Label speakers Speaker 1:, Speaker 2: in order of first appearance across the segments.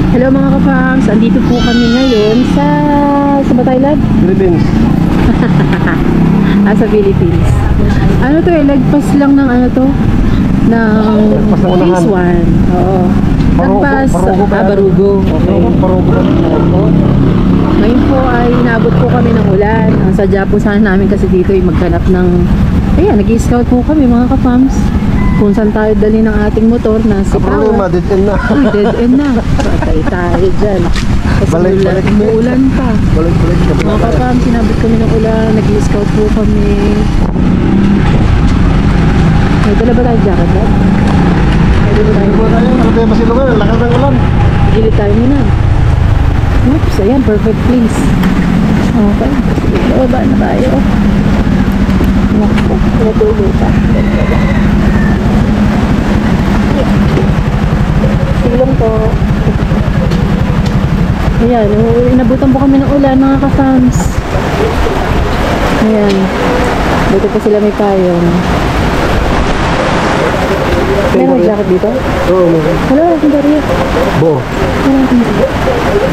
Speaker 1: Hello mga ka-fams, andito po kami ngayon sa Thailand?
Speaker 2: Philippines.
Speaker 1: Sa Philippines. Ano to eh, lagpas lang ng ano to? Ng phase 1. Oo. Lagpas, Barugo. Okay. Ngayon po ay inabot po kami ng ulan. Ang sadya po sana namin kasi dito ay maghanap ng, ayan, nag-i-scout po kami mga ka-fams. Kung saan tayo dali ng ating motor na si
Speaker 2: Problema, dead end na.
Speaker 1: Dead end na. Patay tayo dyan. Kasi umuulan pa.
Speaker 2: Balik-balik.
Speaker 1: Mga kapam, sinabot kami ng ulan. Nag-i-scout po kami. May dala ba tayong jacket, Dad? May dala tayo.
Speaker 2: Hindi ba silungan? Lakas ng ulan.
Speaker 1: Gilid tayo muna. Oops, ayan, perfect place. Okay. Baba na tayo. Naku, natuloy pa. Silong po. Ayan, inabutan po kami ng ulan mga ka-fams. Ayan. Dito po sila may payong. Meron jacket dito?
Speaker 2: Oo, meron.
Speaker 1: Wala, akong barya.
Speaker 2: Bo.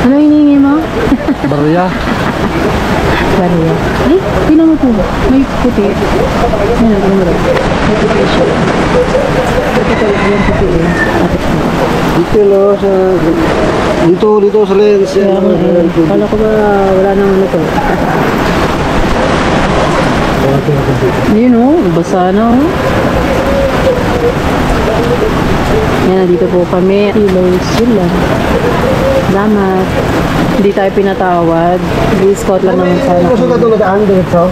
Speaker 1: Ano hinihingi mo?
Speaker 2: Barya.
Speaker 1: Barya. Ay, tinan mo po. May puti. Ayan, ano mo rin. May puti siya. Ito yung puti eh. Tapos mo.
Speaker 2: Dito no, sa... Dito sa lens.
Speaker 1: Kala ko ba wala nang ano to. Yun o, basa na o. Yan, nandito po kami. Kilos, yun lang. Salamat. Hindi tayo pinatawad. Di-scout lang naman sana.
Speaker 2: Gusto ka doon nadaan dito?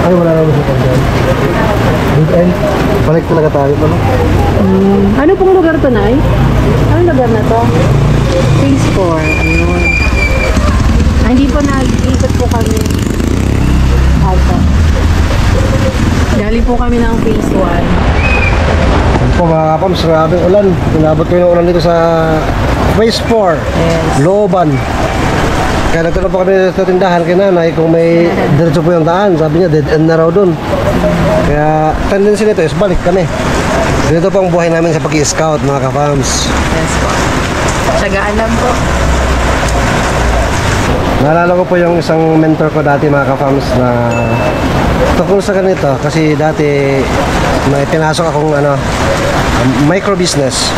Speaker 2: Ay, wala naman sa dyan. Dead end. Balik talaga tayo.
Speaker 1: Ano pong lugar to, Nay? Anong lugar na to? Phase 4. Ayun. Hindi po nag-ikot po kami. Alta. Galing po kami ng phase 1.
Speaker 2: Ano po mga kapams, grabing ulan. Inabot ko yung ulan dito sa phase 4.
Speaker 1: Yes.
Speaker 2: Looban. Kaya nagtanong po kami sa tindahan kay nanay kung may diretso po yung daan. Sabi niya, dead end na raw dun. Kaya tendency nito is balik kami. Dito po ang buhay namin sa pag-i-scout mga kapams.
Speaker 1: Yes po. Tsagaan lang po.
Speaker 2: Naalala ko po yung isang mentor ko dati mga kapams na tungkol sa ganito. Kasi dati may pinasok akong micro business.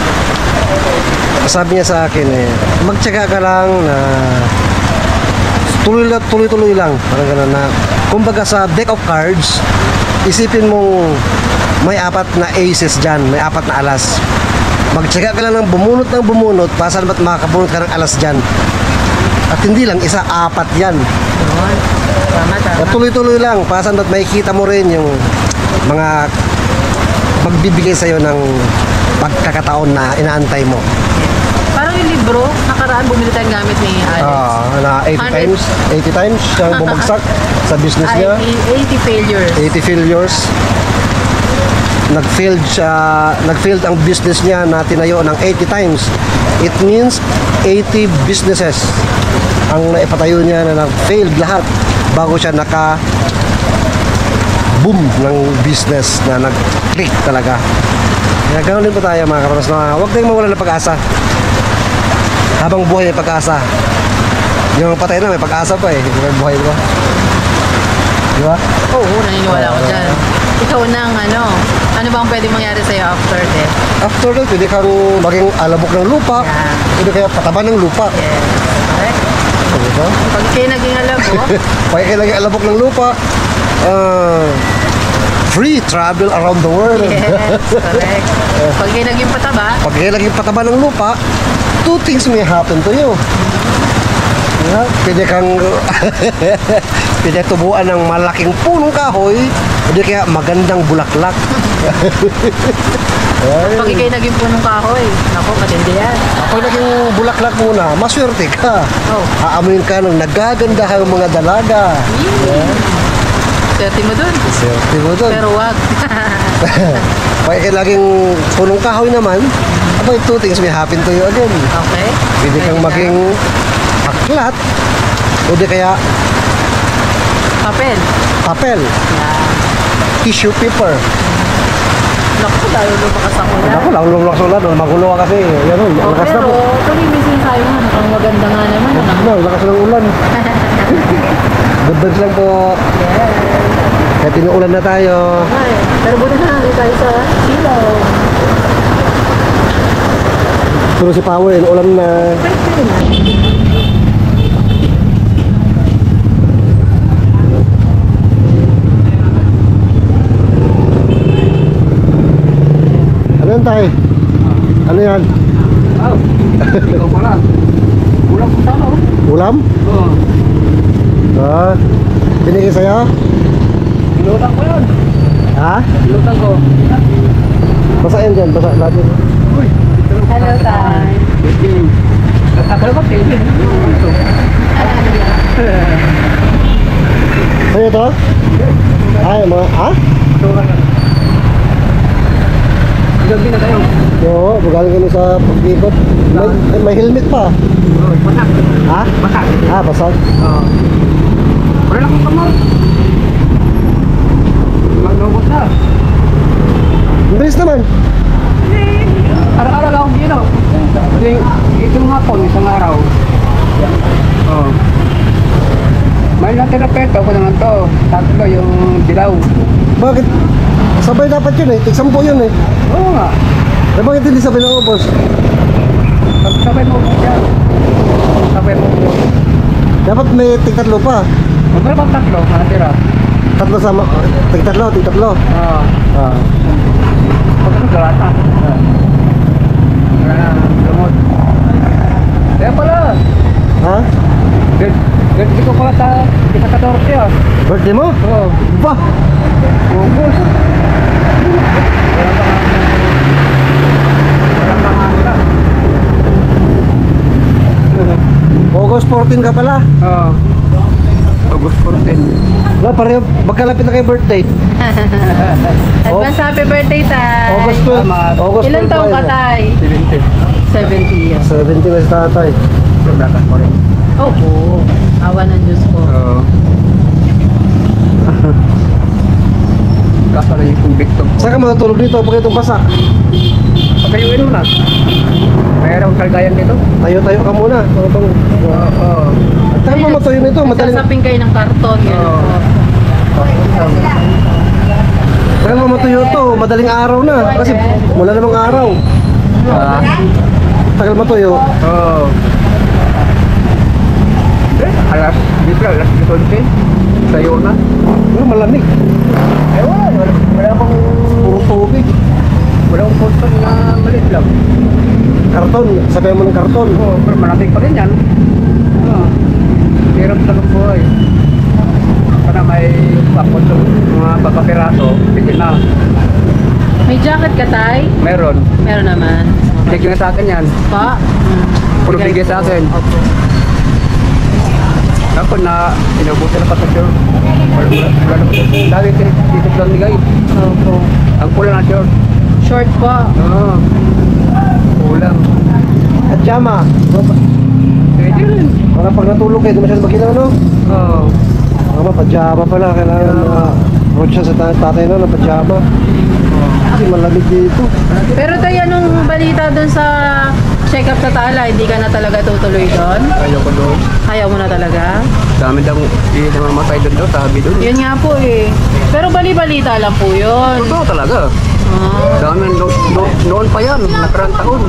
Speaker 2: Sabi niya sa akin magtyaga ka lang na tuloy-tuloy lang. Parang gano'n na kumbaga sa deck of cards, isipin mong may 4 na aces dyan, may 4 na alas. Magtyaga ka lang ng bumunot para saan ba't makakabunot ka ng alas dyan. At hindi lang isa, 4 yan.
Speaker 1: Tama.
Speaker 2: Tuloy-tuloy lang para saan ba't makikita mo rin yung mga magbibigay sa'yo ng pagkakataon na inaantay mo.
Speaker 1: Parang yung libro, nakaraan bumili tayong gamit ni Alex.
Speaker 2: Na 80 times siyang bumagsak sa business niya.
Speaker 1: 80 failures.
Speaker 2: 80 failures. Nag-failed ang business niya na tinayo ng 80 times. It means 80 businesses ang naipatayo niya na nag-failed lahat bago siya boom ng business na nag-click talaga. Kaya ganoon din po tayo mga kapatid na huwag kayong mawala ng pag-asa. Habang buhay may pag-asa. Yung patay na may pag-asa pa eh. May buhay ba? Di ba?
Speaker 1: Oo, naniniwala ako dyan. Ikaw nang ano bang pwede mangyari sa'yo after death?
Speaker 2: After that, pwede kang maging alabok ng lupa.
Speaker 1: Yeah.
Speaker 2: Pwede kaya pataba ng lupa.
Speaker 1: Yes. Correct.
Speaker 2: Diba?
Speaker 1: Pag kayo naging alabok,
Speaker 2: Pag kayo naging alabok ng lupa, free travel around the world.
Speaker 1: yes, correct. Pag kayo naging pataba,
Speaker 2: Pag kayo naging pataba ng lupa, 2 things may happen to you. Yeah, pwede kang pwede tubuan ng malaking punong kahoy, pwede kaya magandang bulaklak.
Speaker 1: pag kayo naging punong kahoy, naku, matindi yan.
Speaker 2: Pag naging bulaklak muna, maswerte ka.
Speaker 1: Oh.
Speaker 2: Aamuin ka ng nagagandahang mga dalaga.
Speaker 1: Swerte mo dun.
Speaker 2: Swerte mo dun.
Speaker 1: Pero wag.
Speaker 2: Pag kayo laging punong kahoy naman, abay 2 things may happen to you again.
Speaker 1: Okay.
Speaker 2: Pwede kang maging aklat, pwede kaya papel, tissue paper.
Speaker 1: Naku, tayo lumakas ako na.
Speaker 2: Ako lang lumakas ulan, magulo ka kasi. Yan o, lakas na
Speaker 1: Pero,
Speaker 2: po.
Speaker 1: tuloy minsan tayo na.
Speaker 2: na, lakas ng ulan. Good vibes lang po.
Speaker 1: Yes.
Speaker 2: Kahit inuulan na tayo.
Speaker 1: Ay, pero buti na lang tayo sa silaw.
Speaker 2: Pero si Power, inuulan na.
Speaker 1: Pwede na.
Speaker 2: Ano yan tayo? Ano yan?
Speaker 3: Ikaw pala. Ulam ko sana.
Speaker 2: Ulam?
Speaker 3: Oo.
Speaker 2: Ah, binigay sa'yo?
Speaker 3: Pinutang ko yun.
Speaker 2: Ha?
Speaker 3: Pinutang ko.
Speaker 2: Basa yan dyan, basa lahat yun.
Speaker 3: Uy.
Speaker 1: Hello, Tay.
Speaker 3: Akala ko kayo.
Speaker 2: Sa'yo to? Ay, mga, ha?
Speaker 3: Gabi na kayo.
Speaker 2: Oo, magaling kami sa pag-ikot. May helmet pa.
Speaker 3: Basak.
Speaker 2: Ha?
Speaker 3: Basak.
Speaker 2: Ah, basag.
Speaker 3: Oo. Wala lang akong kamay. Maglobot na.
Speaker 2: Ang bilis naman.
Speaker 3: Araw-araw lang akong gino. Itong hapon, isang araw. Oo. May natira peto ko naman to. Tatlo yung dilaw.
Speaker 2: Bakit? Sabay dapat yun eh. Tig-sampo yun eh.
Speaker 3: Oo nga.
Speaker 2: Eh, bakit hindi sabay ng ubos?
Speaker 3: Sabay mo po siya. Sabay mo po.
Speaker 2: Dapat may tig-tatlo pa.
Speaker 3: Magkano bang tatlo? Natira.
Speaker 2: Tatlo sama. Tig-tatlo, tig-tatlo.
Speaker 3: Oo.
Speaker 2: Ah.
Speaker 3: Magkano galata? Wala na. Lumot. Kaya pala.
Speaker 2: Ha?
Speaker 3: Ganda ko pala sa Ikatadorte ah.
Speaker 2: Birthday mo?
Speaker 3: Oo.
Speaker 2: Ba?
Speaker 3: August. Walang pangangla.
Speaker 2: August 14 ka pala.
Speaker 3: Oo. August 14.
Speaker 2: Wala, pareho. Magkalapit na kay birthday.
Speaker 1: Advance happy birthday, Tay.
Speaker 2: August 12.
Speaker 3: Salamat.
Speaker 2: August 12
Speaker 1: Ilan taong ka,
Speaker 2: tayo.
Speaker 1: Tay?
Speaker 3: 70.
Speaker 1: 70 years.
Speaker 2: 70 na si tatay.
Speaker 3: Sobrakan ko rin.
Speaker 1: Opo. Awa ng Diyos ko.
Speaker 3: Oo. Kaso na yung convicto ko.
Speaker 2: Saan ka matutulog dito pag itong basa?
Speaker 3: Pagkayuin mo na. Mayroong kalgayan dito.
Speaker 2: Tayo-tayo ka muna.
Speaker 3: Oo.
Speaker 2: At saan mo matuyo nito? Madaling...
Speaker 1: Sasapin kayo ng karton. Yan
Speaker 3: Oo.
Speaker 1: po.
Speaker 2: Saan mo matuyo to? Madaling araw na. Kasi wala namang araw.
Speaker 3: Ah.
Speaker 2: Tagal matuyo.
Speaker 3: Oo. Alas 11. Sayo na.
Speaker 2: Pero malamig.
Speaker 3: Eh wala akong
Speaker 2: Puro tubig.
Speaker 3: wala akong portal na maliit lang.
Speaker 2: Karton. Sabihan mo ng karton.
Speaker 3: Oo, pero malamig pa rin yan. Oo. Hirap sa ng buhay. Para may pakot sa mga pagkapiraso, bigyan na.
Speaker 1: May jacket ka, Tay?
Speaker 3: Meron.
Speaker 1: Meron naman.
Speaker 3: Bigyan na sa akin yan.
Speaker 1: Pa?
Speaker 3: Puro bigay sa akin.
Speaker 1: Opo.
Speaker 3: Ako na inabutan na patasyon. Wala na. Dahil dito lang nigay.
Speaker 1: Opo.
Speaker 3: Ang kulang na short.
Speaker 1: Short po.
Speaker 3: Oo. Kulang.
Speaker 2: At jama.
Speaker 3: Pwede rin.
Speaker 2: Para pag natulog kayo, di masyadong maginaw, no?
Speaker 3: Oo.
Speaker 2: Mga pajama pala. Kailangan mga rocha sa tatay na ng pajama. Kasi malamig dito.
Speaker 1: Pero Tay, anong balita dun sa check-up sa Tala? Hindi ka na talaga tutuloy doon?
Speaker 3: Ayaw ko doon.
Speaker 1: Ayaw mo na talaga?
Speaker 3: Dami daw mamatay doon daw, sabi doon.
Speaker 1: Yun nga po eh. Pero bali-balita lang po yun.
Speaker 3: Totoo talaga.
Speaker 1: Ah,
Speaker 3: Dami noon pa yan, nakarang taon.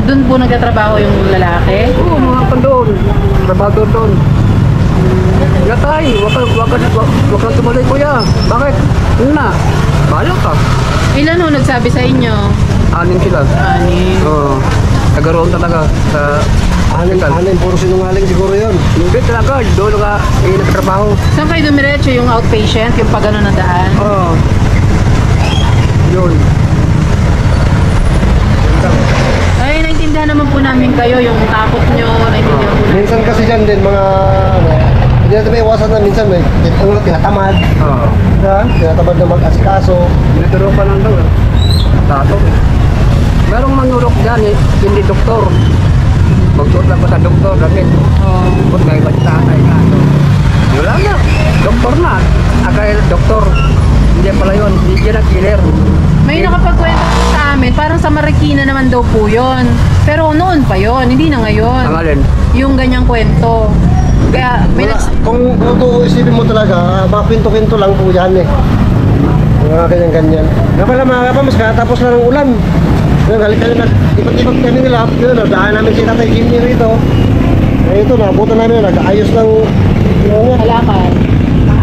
Speaker 1: dun po nagtatrabaho yung lalaki?
Speaker 3: Oo, mga pa doon. Trabaho doon. Latay, wag kang tumalay kuya. Bakit? Ano na? Bahala ka.
Speaker 1: Ilan ho nagsabi sa inyo?
Speaker 3: 6 sila.
Speaker 1: Ani.
Speaker 3: Oo. Nagaroon talaga sa hospital.
Speaker 2: Anin, puro sinungaling siguro yun.
Speaker 3: Hindi talaga, doon ka nagtrabaho.
Speaker 1: Saan kayo dumiretso yung outpatient? Yung pag ano na daan?
Speaker 3: Oo. Yun.
Speaker 1: Ay, naintindihan naman po namin kayo, yung takot nyo, naintindihan po namin.
Speaker 2: Minsan kasi dyan din mga ano, hindi natin may iwasan na minsan may tinatamad.
Speaker 3: Oo.
Speaker 2: Ha? Tinatamad na mag-asikaso.
Speaker 3: Tinuturo pa lang daw eh. Tato eh. Merong manurok dyan eh, hindi doktor. Magsuot lang pa sa doktor, bakit?
Speaker 1: Oh.
Speaker 3: Ba't may bagsanay na ito? Yun lang na. Doktor na. Akala doktor. Hindi pala yun. Hindi na killer.
Speaker 1: May nakapagkwento po sa amin, parang sa Marikina naman daw po yun. Pero noon pa yon, hindi na ngayon.
Speaker 3: Ang alin?
Speaker 1: Yung ganyang kwento. Kaya may
Speaker 2: Wala, kung isipin mo talaga, mga kwento-kwento lang po yan eh. Mga ganyan-ganyan. Nga pala mga kapams, katapos na ng ulan. Ngayon, halik kami ipat-ipat kami nila. Yun, daan namin si Tatay Jimmy rito. Eh ito, nabutan namin, nag-ayos ng
Speaker 1: halaman.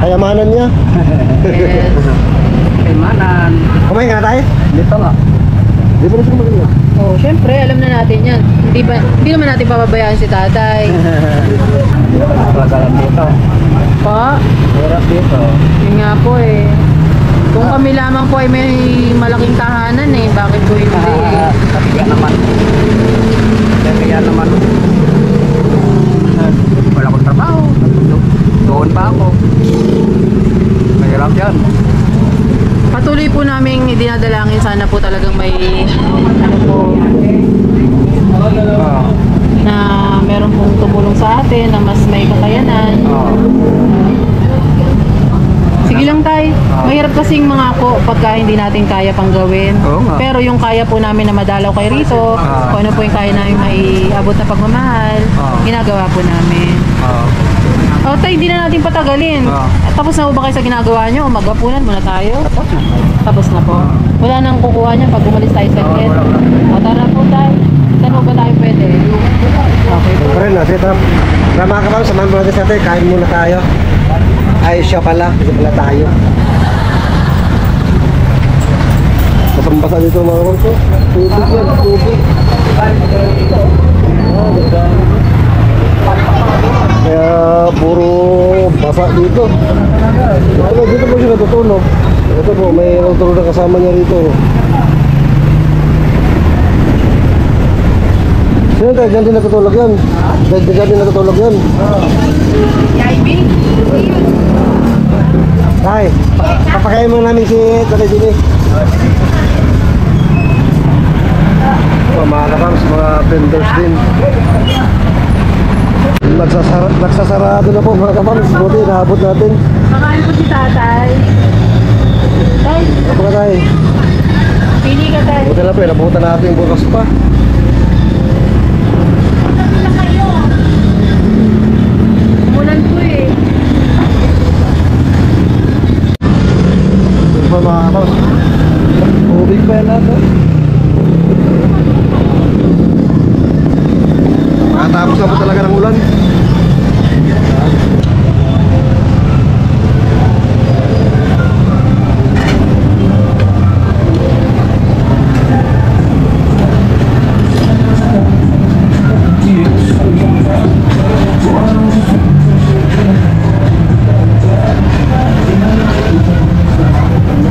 Speaker 2: kayamanan niya.
Speaker 1: Yes.
Speaker 3: Kaimanan.
Speaker 2: Kumain ka na tayo?
Speaker 3: Dito nga.
Speaker 2: Di ba na siya maganda?
Speaker 1: Oh, syempre, alam na natin yan. Hindi naman natin papabayaan si tatay.
Speaker 3: Pagalan dito.
Speaker 1: Pa,
Speaker 3: Hirap dito.
Speaker 1: yun nga po eh. Kung kami lamang po ay may malaking tahanan eh, bakit po hindi?
Speaker 3: Kaya naman. Kaya naman. Wala akong trabaho. Doon pa ako. Mahirap yan.
Speaker 1: Patuloy po namin dinadalangin, sana po talagang may ano po, na meron pong tumulong sa atin na mas may kakayanan. Sige lang tay, mahirap kasing mangako pagka hindi natin kaya pang gawin.
Speaker 3: Oo nga.
Speaker 1: Pero yung kaya po namin na madalaw kay Rito, kung ano po yung kaya namin maiabot na pagmamahal, ginagawa po namin. O tay, hindi na natin patagalin. Tapos na po ba kayo sa ginagawa nyo? Maghapunan muna tayo? Tapos na po. Wala nang kukuha niya pag umalis tayo sa head. O tara po tayo. Saan po ba tayo pwede? Okay po.
Speaker 2: Pero na, sige tara. Tara mga kapams, samahan mo natin sa atin, kain muna tayo. Ay, siya pala, hindi pala tayo. Basang-basa dito mga kapams. Tubig yan, tubig. Kaya puro basa dito. Dito po siya natutulog. Ito po, may natutulog na kasama niya rito. Sino tayo? Diyan din natutulog yan. Diyan din natutulog yan. Tay, papakain mo namin si Tatay Jimmy. Mga kapams, mga vendors din. Nagsasarado na po mga kapams. Buti, naabot natin.
Speaker 1: Makain po si tatay. Tay,
Speaker 2: Ako ka tayo.
Speaker 1: pili ka tay.
Speaker 2: Buti lang po, nabutan natin bukas pa.
Speaker 1: Umulan po eh.
Speaker 2: Ito pa mga kapams. Tubig pa yan natin. Nakatapos na po talaga ng ulan.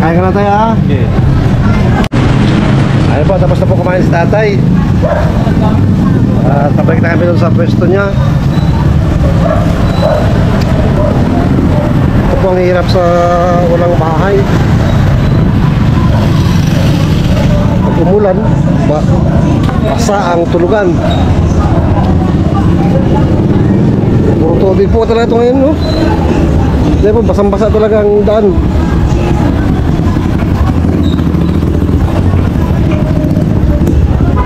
Speaker 2: Kaya ka na tayo ha?
Speaker 3: Okay.
Speaker 2: Ayun po, tapos na po kumain si tatay. Tabalik na kami doon sa pwesto niya. Ito po ang hirap sa walang bahay. Pag umulan, basa ang tulugan. Puro tubig po talaga ito ngayon, no? Hindi po, basang-basa talaga ang daan.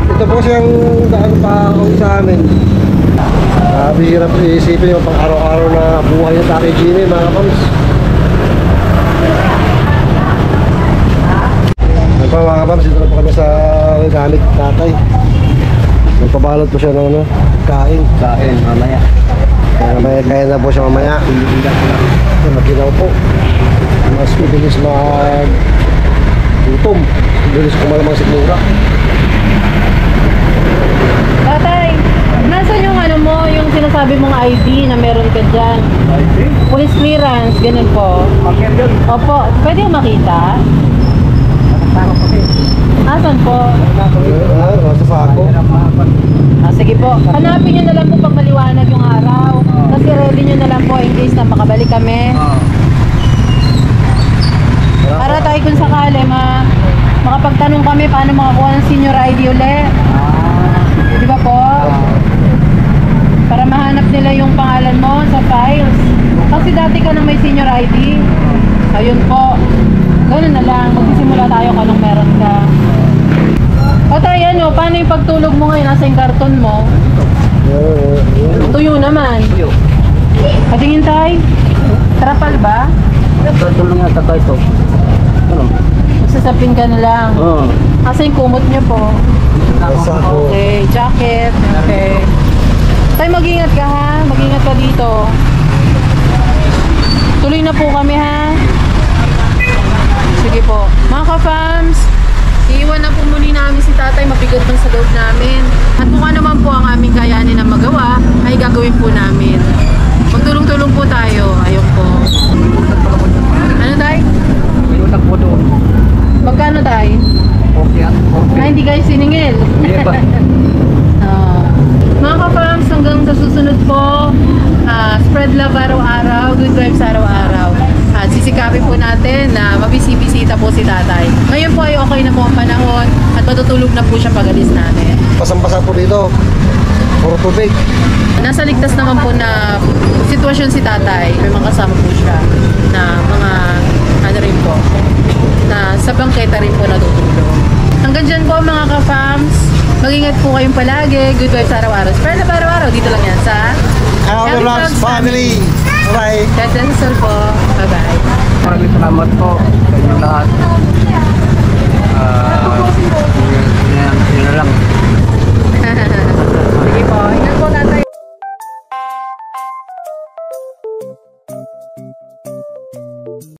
Speaker 2: Ito po siyang daan pa sa amin. Bihirap isipin yung pang araw-araw na buhay ng Tatay Jimmy, mga kapams. Ano pa mga kapams, dito na po kami sa gamit tatay. Nagpabalot po siya ng ano, kain.
Speaker 3: Kain, mamaya.
Speaker 2: Kaya na po siya mamaya. Magkinaw po. Mas mabilis mag-gutom. Mabilis kumalamang sigura.
Speaker 1: Tatay, nasan yung ano mo, yung sinasabi mong ID na meron ka dyan? Police clearance, ganun po.
Speaker 3: Bakit yun?
Speaker 1: Opo, pwede yung makita? Asan po?
Speaker 2: Nasa sako.
Speaker 1: Sige po, hanapin nyo na lang po pag maliwanag yung araw. Kasi ready nyo na lang po in case na makabalik kami. Para tayo kung sakali makapagtanong kami paano makakuha ng senior ID ulit. Di ba po? Para mahanap nila yung pangalan mo sa files. Kasi dati ka na may senior ID. Ayun po. Ganun na lang. Magsisimula tayo kung anong meron ka. O tayo, ano, paano yung pagtulog mo ngayon? Nasa yung karton mo? Tuyo naman.
Speaker 3: Tuyo.
Speaker 1: Patingin tayo. Trapal ba?
Speaker 3: Ito lang yan, saka ito. Ano?
Speaker 1: Magsasapin ka na lang.
Speaker 3: Oo.
Speaker 1: Kasi yung kumot niyo po.
Speaker 2: Basa ko.
Speaker 1: Okay, jacket. Okay. Tay, mag-ingat ka ha. Mag-ingat ka dito. Tuloy na po kami ha. Sige po. Mga ka-fams, iiwan na po muli namin si tatay. Mabigat man sa loob namin. At kung ano man po ang aming kayanin na magawa, ay gagawin po namin. Magtulong-tulong po tayo. Ayun po. Ano tay?
Speaker 3: May utang po doon.
Speaker 1: Magkano tay?
Speaker 3: Okay yan.
Speaker 1: Ah, hindi kayo siningil.
Speaker 3: Hindi ba?
Speaker 1: Mga ka-fams, hanggang sa susunod po, spread love araw-araw, good vibes araw-araw. At sisikapin po natin na mabisibisita po si tatay. Ngayon po ay okay na po ang panahon at matutulog na po siya pag-alis natin.
Speaker 2: Basang-basa po dito. Puro tubig.
Speaker 1: Nasa ligtas naman po na sitwasyon si tatay. May mga kasama po siya na mga ano rin po, na sa bangketa rin po natutulog. Hanggang dyan po mga ka-fams. Mag-ingat po kayong palagi. Good vibes araw-araw. Spread love araw-araw. Dito lang yan sa
Speaker 2: Happy Vlogs Family. Bye.
Speaker 1: Tetensol po. Bye-bye.
Speaker 3: Maraming salamat po sa inyo lahat.